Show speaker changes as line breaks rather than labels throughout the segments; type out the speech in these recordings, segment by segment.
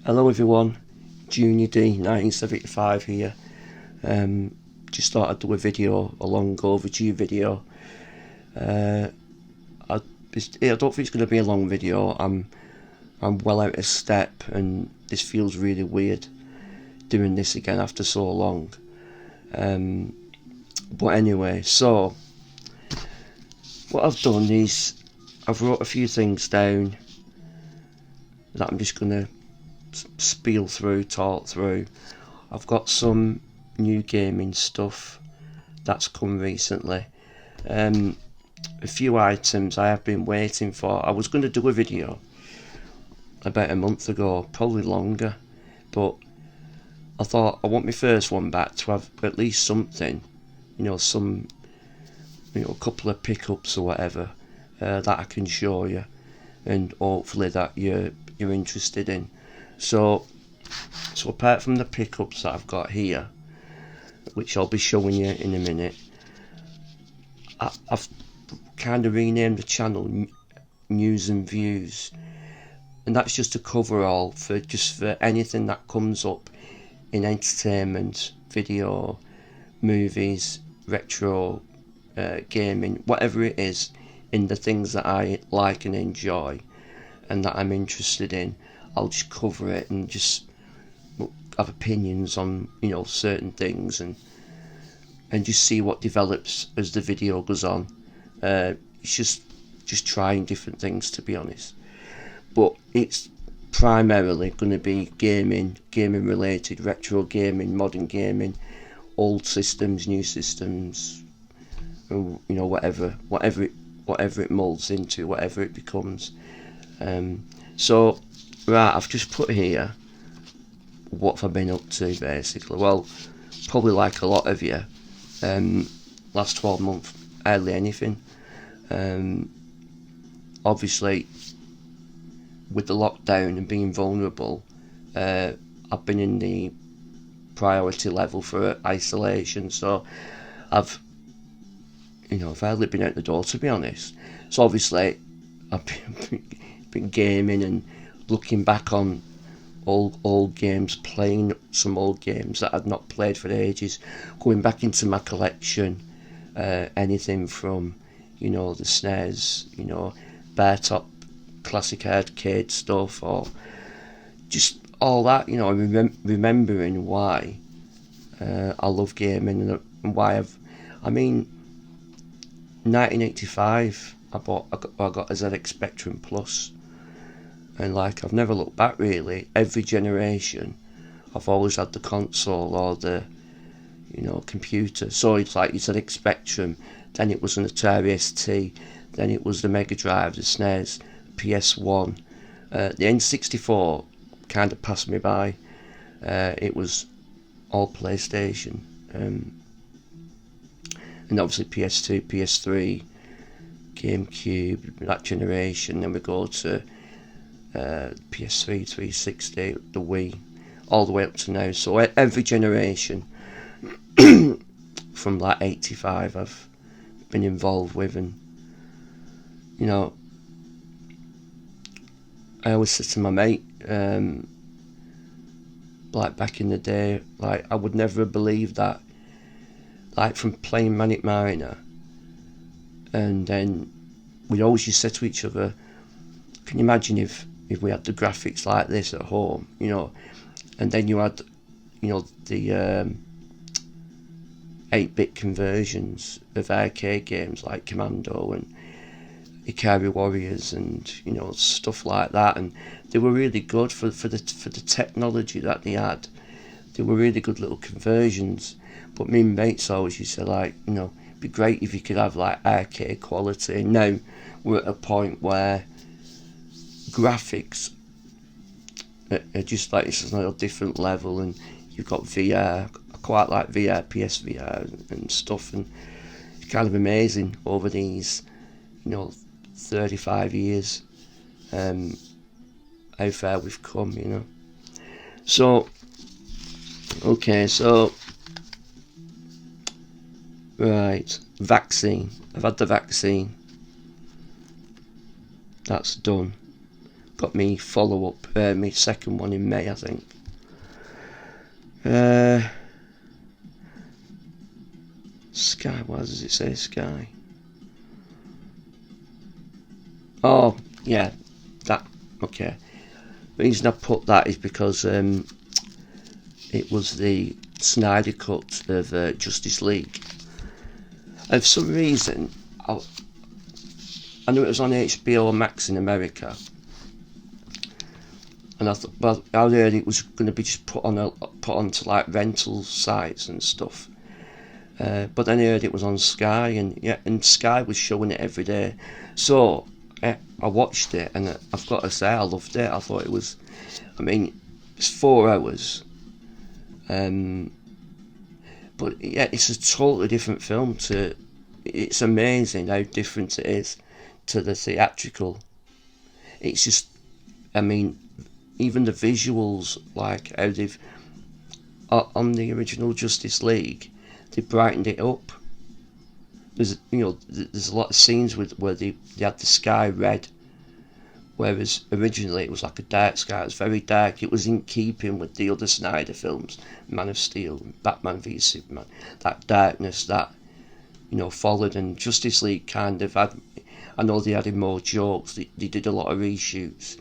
Hello everyone, Junior D 1975 here. Just thought I'd do a video, a long overdue video. I don't think it's going to be a long video. I'm well out of step and this feels really weird doing this again after so long. But anyway, so what I've done is I've wrote a few things down that I'm just going to spiel through, talk through. I've got some new gaming stuff that's come recently. A few items I have been waiting for. I was going to do a video about a month ago, probably longer, but I thought I want my first one back to have at least something, a couple of pickups or whatever that I can show you, and hopefully that you're interested in. So apart from the pickups that I've got here, which I'll be showing you in a minute, I've kind of renamed the channel News and Views, and that's just to cover all for anything that comes up in entertainment, video, movies, retro, gaming, whatever it is, in the things that I like and enjoy and that I'm interested in. I'll just cover it and just have opinions on certain things and just see what develops as the video goes on. It's just trying different things, to be honest, but it's primarily going to be gaming related, retro gaming, modern gaming, old systems, new systems, whatever it molds into, whatever it becomes. So right, I've just put here what have I been up to basically. Well, probably like a lot of you, last 12 months, hardly anything. Obviously, with the lockdown and being vulnerable, I've been in the priority level for isolation, so I've hardly been out the door, to be honest. So obviously I've been gaming and looking back on old games, playing some old games that I'd not played for ages, going back into my collection, anything from the SNES, Bear Top classic arcade stuff, or just all that, remembering why I love gaming and why 1985 I got a ZX Spectrum Plus, and I've never looked back really. Every generation I've always had the console or the computer. So it's like you said, Spectrum, then it was an Atari ST, then it was the Mega Drive, the SNES, PS1, the N64 kind of passed me by. It was all PlayStation, and obviously PS2, PS3, GameCube, that generation. Then we go to PS3, 360, the Wii, all the way up to now. So every generation from 85 I've been involved with, and I always said to my mate, back in the day, I would never have believed that, from playing Manic Miner, and then we always used to say to each other, can you imagine if we had the graphics like this at home, and then you had the 8-bit conversions of arcade games like Commando and Ikari Warriors and stuff like that, and they were really good for the technology that they had. They were really good little conversions. But me and mates always used to it'd be great if you could have arcade quality. And now we're at a point where graphics are just it's a different level, and you've got VR. I quite like VR, PSVR and stuff, and it's kind of amazing over these 35 years how far we've come. So right, vaccine. I've had the vaccine. That's done. got me follow up, my second one in May, I think. Sky, why does it say Sky? Oh, yeah, that, okay. The reason I put that is because it was the Snyder Cut of Justice League. And for some reason, I knew it was on HBO Max in America, and I thought, well, I heard it was going to be just put onto like rental sites and stuff. But then I heard it was on Sky, and Sky was showing it every day. So I watched it, and I've got to say I loved it. I thought it was, I mean, it's 4 hours. But yeah, it's a totally different film. It's amazing how different it is to the theatrical. It's just, I mean, even the visuals, like how they've on the original Justice League, they brightened it up. There's a lot of scenes where they had the sky red, whereas originally it was like a dark sky. It was very dark. It was in keeping with the other Snyder films, Man of Steel, Batman v Superman. That darkness that followed, and Justice League kind of had. I know they added more jokes. They did a lot of reshoots.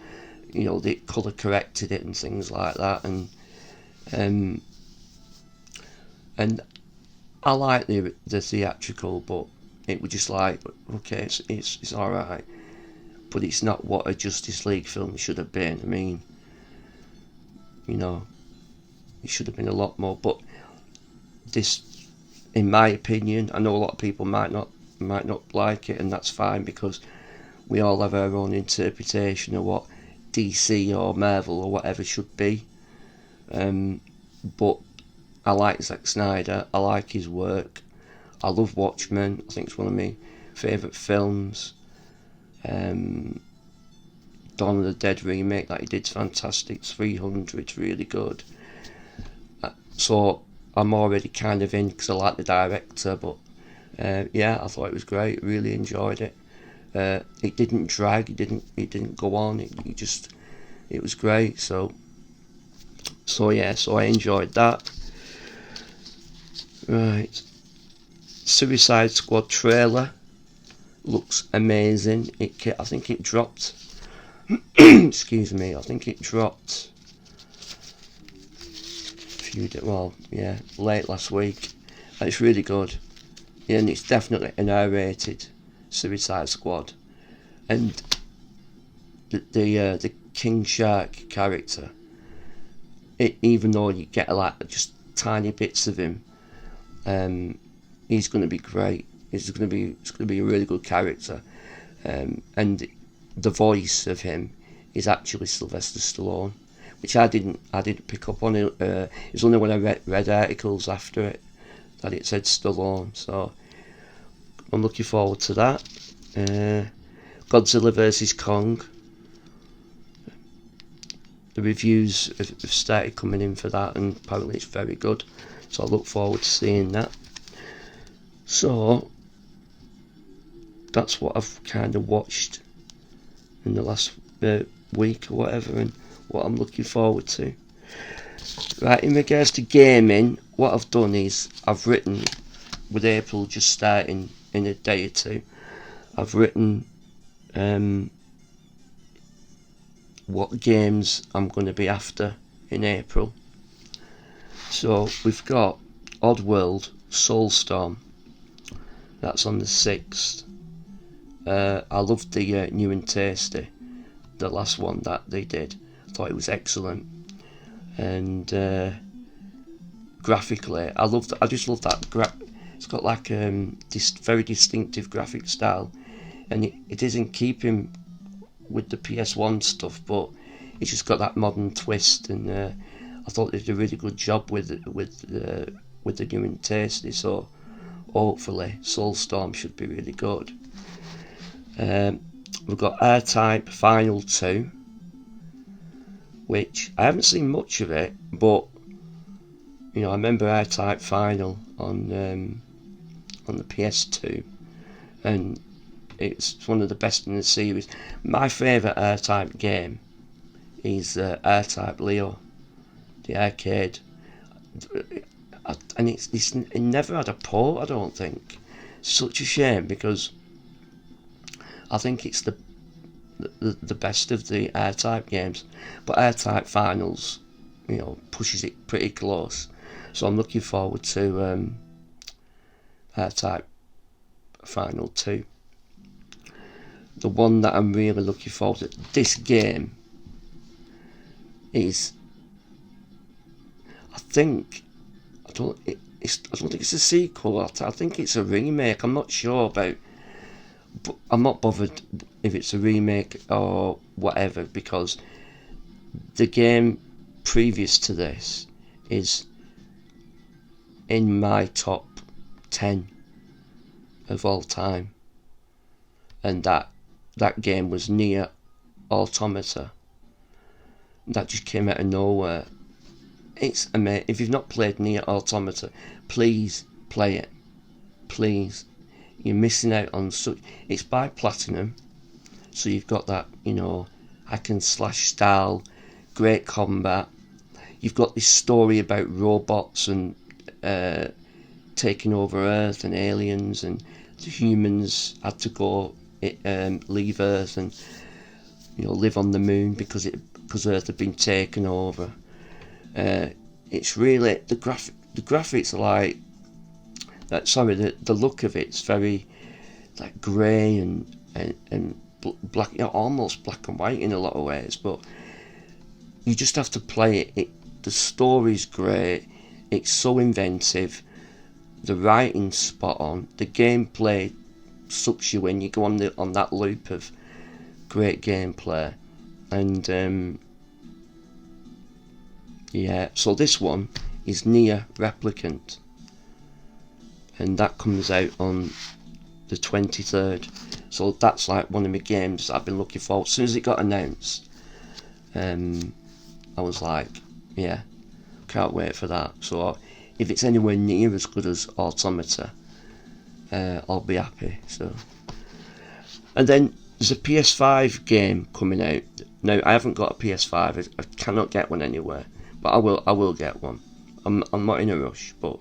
They colour corrected it and things like that, and I like the theatrical, but it was just like, okay, it's all right, but it's not what a Justice League film should have been. I mean, it should have been a lot more. But this, in my opinion, I know a lot of people might not like it, and that's fine, because we all have our own interpretation of what DC or Marvel or whatever should be. But I like Zack Snyder. I like his work. I love Watchmen. I think it's one of my favourite films. Dawn of the Dead remake that he did's fantastic. 300's really good. So I'm already kind of in because I like the director. But yeah, I thought it was great. Really enjoyed it. It didn't drag. It didn't go on. It was great. So yeah. So I enjoyed that. Right. Suicide Squad trailer looks amazing. I think it dropped. Excuse me. I think it dropped late last week. And it's really good. Yeah, and it's definitely an R-rated Suicide Squad. And the King Shark character, even though you get like just tiny bits of him, he's going to be great. It's going to be a really good character, and the voice of him is actually Sylvester Stallone, which I didn't pick up on. It was only when I read articles after it that it said Stallone. So I'm looking forward to that. Godzilla vs Kong. The reviews have started coming in for that, and apparently it's very good. So I look forward to seeing that. So that's what I've kind of watched in the last week or whatever, and what I'm looking forward to. Right, in regards to gaming, what I've done is I've written, with April just starting in a day or two, I've written what games I'm going to be after in April. So we've got Oddworld Soulstorm. That's on the 6th. I loved the New and Tasty, the last one that they did. I thought it was excellent, and graphically, I just love that. It's got like this very distinctive graphic style, and it is in keeping with the PS1 stuff, but it's just got that modern twist, and I thought they did a really good job with the New and Tasty. So hopefully Soulstorm should be really good. We've got R-Type Final 2, which I haven't seen much of it, but I remember R-Type Final on the PS2, and it's one of the best in the series. My favourite R-Type game is R-Type Leo, the arcade, and it never had a port, I don't think. Such a shame, because I think it's the best of the R-Type games, but R-Type Finals, pushes it pretty close. So I'm looking forward to R-Type Final 2. The one that I'm really looking forward to this game is, I don't think it's a sequel. I think it's a remake. I'm not sure about, but I'm not bothered if it's a remake or whatever, because the game previous to this is in my top 10 of all time, and that game was Nier Automata. That just came out of nowhere. It's amazing. If you've not played Nier Automata, please play it. Please. You're missing out on such... It's by Platinum, so you've got that, hack and slash style, great combat. You've got this story about robots and taking over Earth and aliens, and the humans had to go leave Earth and live on the moon because Earth had been taken over. It's really the graphics are like that. Sorry, the look of it's very like grey and black, almost black and white in a lot of ways. But you just have to play it. The story's great. It's so inventive. The writing's spot on. The gameplay sucks you in. You go on that loop of great gameplay, and yeah. So this one is Nier Replicant, and that comes out on the 23rd. So that's like one of my games that I've been looking for. As soon as it got announced, I was like, yeah, can't wait for that. So if it's anywhere near as good as Automata, I'll be happy. So, and then there's a PS5 game coming out. Now I haven't got a PS5. I cannot get one anywhere, but I will get one. I'm not in a rush, but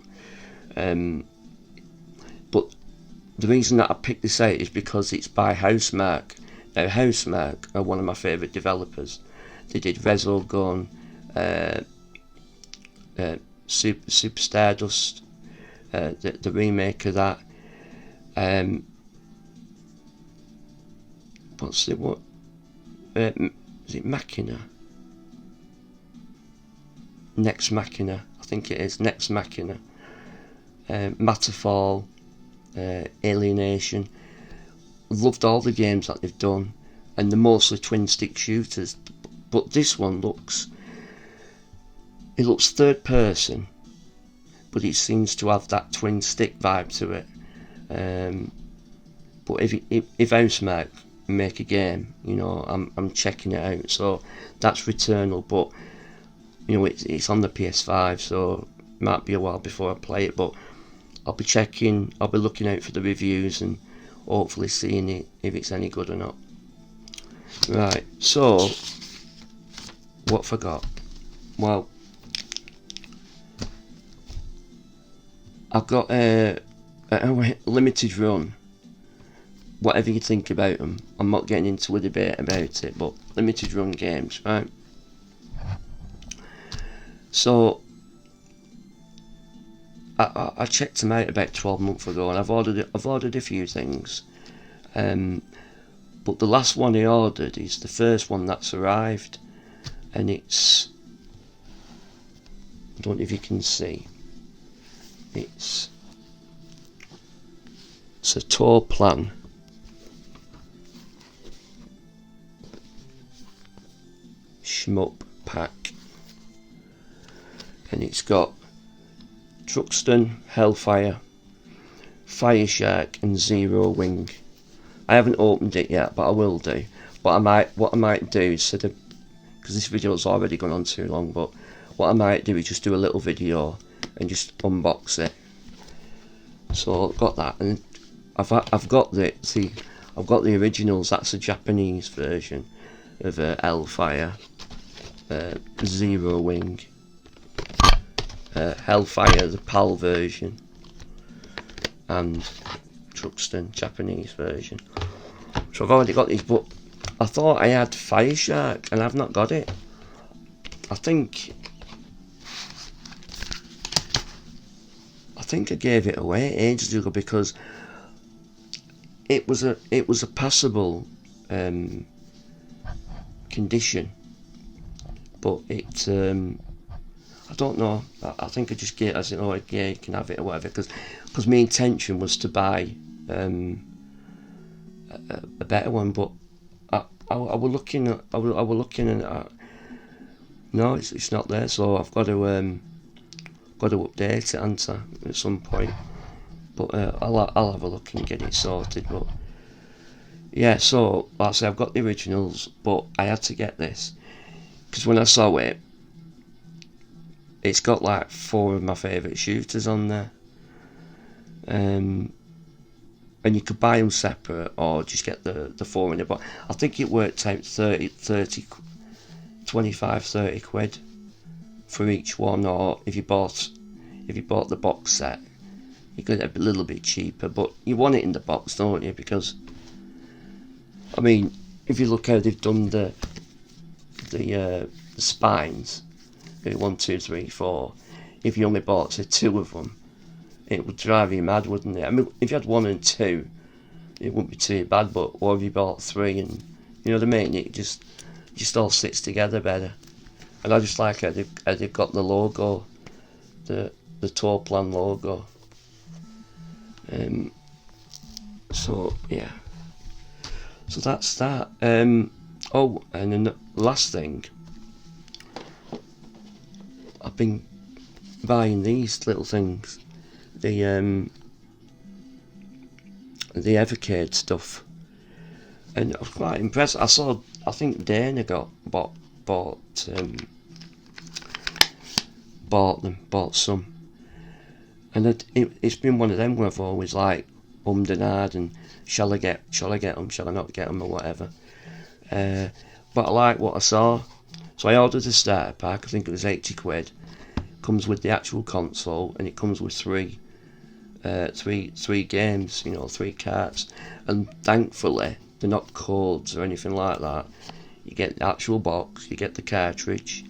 the reason that I picked this out is because it's by Housemarque. Now Housemarque are one of my favourite developers. They did Resogun, Super Stardust, the remake of that. Is it Machina? Next Machina, I think it is. Next Machina. Matterfall, Alienation. Loved all the games that they've done, and they're mostly twin stick shooters. But this one looks third person, but it seems to have that twin stick vibe to it. But if Housemarque make a game, I'm checking it out. So that's Returnal, but it's on the PS5, so it might be a while before I play it. But I'll be looking out for the reviews and hopefully seeing it if it's any good or not. Right, so what forgot? Well, I've got a limited run. Whatever you think about them, I'm not getting into a debate about it, but limited run games, right? So I checked them out about 12 months ago, and I've ordered a few things, but the last one I ordered is the first one that's arrived, and it's, I don't know if you can see, it's a Tourplan shmup pack, and it's got Truxton, Hellfire, Fire Shark and Zero Wing. I haven't opened it yet, but I will do. But what I might do is because this video's already gone on too long, but what I might do is just do a little video and just unbox it. So I've got that, and I've got the originals. That's a Japanese version of Hellfire, Zero Wing, Hellfire, the PAL version, and Truxton, Japanese version. So I've already got these, but I thought I had Fire Shark, and I've not got it. I think I gave it away ages ago because it was a passable condition, but it I don't know. I think I just gave, I said, oh yeah, you can have it or whatever, because my intention was to buy a better one, but I was looking at no, it's not there, so I've got to update it, haven't I, at some point. But I'll have a look and get it sorted. But yeah, so like I say, I've got the originals, but I had to get this because when I saw it, it's got like 4 of my favourite shooters on there, and you could buy them separate or just get the 4 in it. But I think it worked out 25-30 quid for each one, or if you bought the box set, you get it a little bit cheaper, but you want it in the box, don't you? Because I mean, if you look how they've done the spines, 1, 2, 3, 4. If you only bought say 2 of them, it would drive you mad, wouldn't it? I mean, if you had 1 and 2, it wouldn't be too bad. But what if you bought 3, and you know what I mean? It just all sits together better. And I just like how they've got the logo, the Tourplan logo. So yeah, so that's that. Oh, and then the last thing, I've been buying these little things, the Evercade stuff, and I was quite impressed. I think Dana bought some, and it's been one of them where I've always like ummed and ahed, and shall I get them, shall I not get them, or whatever. But I like what I saw, so I ordered a starter pack. I think it was 80 quid. Comes with the actual console, and it comes with three games, 3 carts, and thankfully they're not codes or anything like that. You get the actual box, you get the cartridge,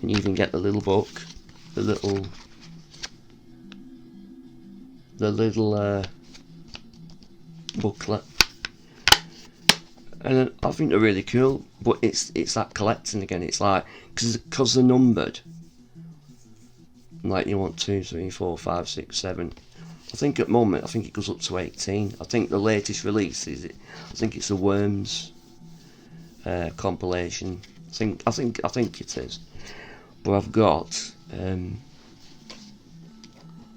and you even get the little book, the little booklet, and I think they're really cool. But it's that collecting again. It's like because they're numbered. Like you want 2, 3, 4, 5, 6, 7. I think at the moment it goes up to 18. I think the latest release I think it's the Worms compilation. I think it is. But I've got let me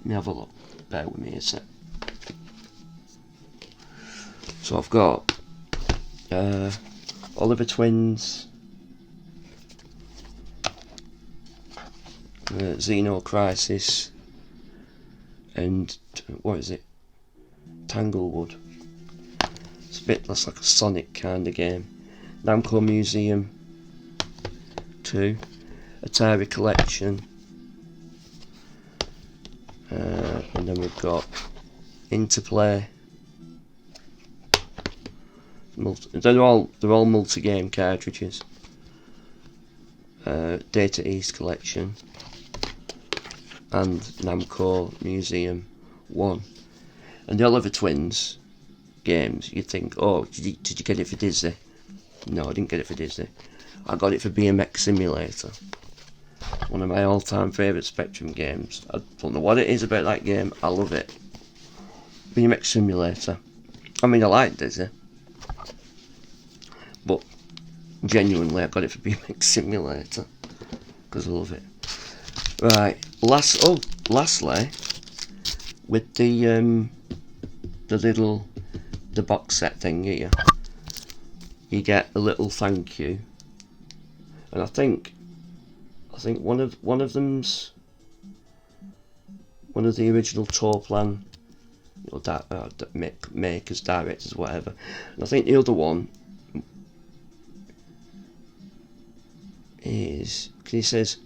have a look. Bear with me a sec. So I've got Oliver Twins, Xeno Crisis, and what is it? Tanglewood. It's a bit less like a Sonic kind of game. Namco Museum 2, Atari Collection, and then we've got Interplay. They're all multi-game cartridges. Data East Collection and Namco Museum 1. And the Oliver Twins games, you'd think, oh, did you get it for Disney? No, I didn't get it for Disney. I got it for BMX Simulator, one of my all-time favourite Spectrum games. I don't know what it is about that game, I love it. BMX Simulator. I mean, I like Disney, but genuinely I got it for BMX Simulator because I love it. Right, lastly, with the box set thing here, you get a little thank you, and I think one of them's one of the original Tourplan, makers, directors, whatever, and I think the other one is, because he says,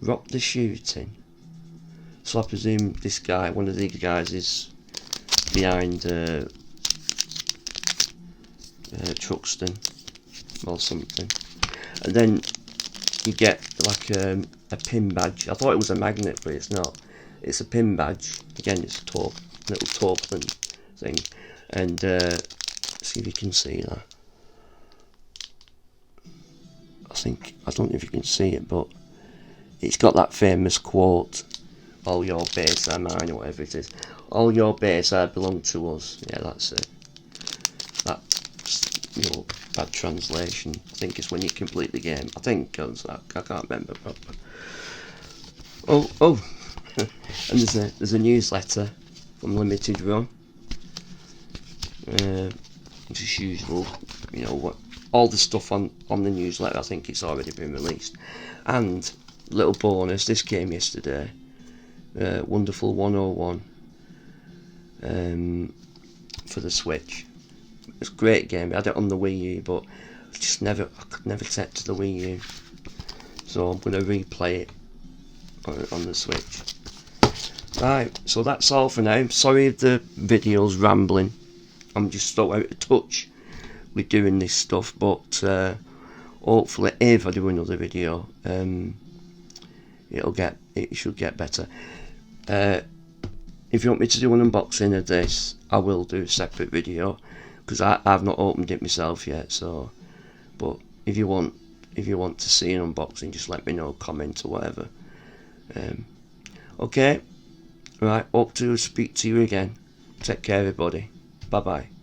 rock the shooting. So I presume this guy, one of these guys, is behind Truxton or something. And then you get like a pin badge. I thought it was a magnet, but it's not. It's a pin badge. Again, it's a little token thing. And see if you can see that. I don't know if you can see it, but it's got that famous quote, all your base are mine, or whatever it is. All your base are belong to us. Yeah, that's it. That's, bad translation. I think it's when you complete the game. I think it was that. I can't remember proper. Oh, and there's a newsletter from Limited Run. Which is usual, what all the stuff on the newsletter. I think it's already been released. And little bonus, this came yesterday. Wonderful 101 for the Switch. It's a great game. I had it on the Wii U, but I could never set to the Wii U. So I'm going to replay it on the Switch. Right, so that's all for now. Sorry if the video's rambling. I'm just so out of touch with doing this stuff, but hopefully if I do another video, it should get better. If you want me to do an unboxing of this, I will do a separate video, because I've not opened it myself yet. So, but if you want to see an unboxing, just let me know, comment or whatever. Okay, right. Hope to speak to you again. Take care, everybody. Bye bye.